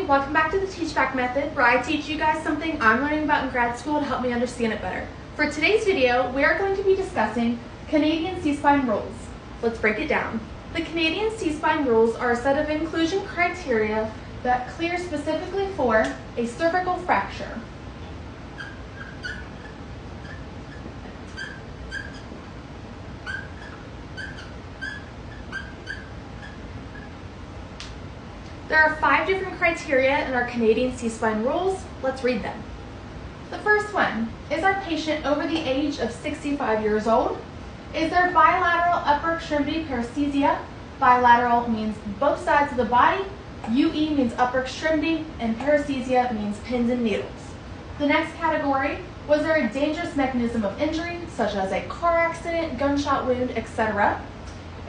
welcome back to the Teach Back Method, where I teach you guys something I'm learning about in grad school to help me understand it better. For today's video, we are going to be discussing Canadian C-spine rules. Let's break it down. The Canadian C-spine rules are a set of inclusion criteria that clear specifically for a cervical fracture. There are 5 different criteria in our Canadian C-spine rules. Let's read them. The first one, is our patient over the age of 65 years old? Is there bilateral upper extremity paresthesia? Bilateral means both sides of the body, UE means upper extremity, and paresthesia means pins and needles. The next category, was there a dangerous mechanism of injury, such as a car accident, gunshot wound, etc.?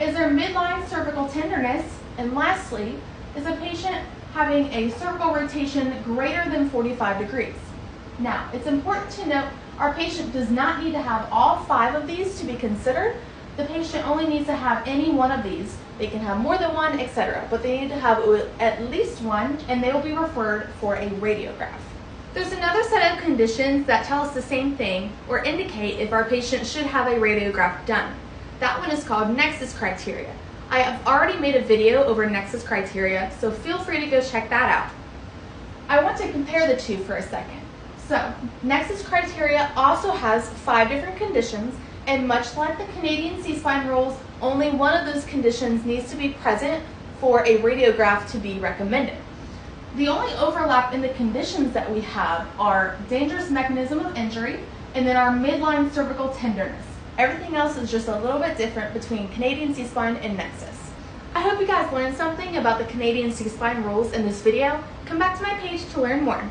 Is there midline cervical tenderness? And lastly, is a patient having a cervical rotation greater than 45 degrees? Now, it's important to note our patient does not need to have all 5 of these to be considered. The patient only needs to have any one of these. They can have more than one, etc., but they need to have at least one, and they will be referred for a radiograph. There's another set of conditions that tell us the same thing or indicate if our patient should have a radiograph done. That one is called nexus criteria. I have already made a video over nexus criteria, so feel free to go check that out. I want to compare the two for a second. So, nexus criteria also has 5 different conditions, and much like the Canadian C-spine rules, only one of those conditions needs to be present for a radiograph to be recommended. The only overlap in the conditions that we have are dangerous mechanism of injury and then our midline cervical tenderness. Everything else is just a little bit different between Canadian C-spine and nexus. I hope you guys learned something about the Canadian C-spine rules in this video. Come back to my page to learn more.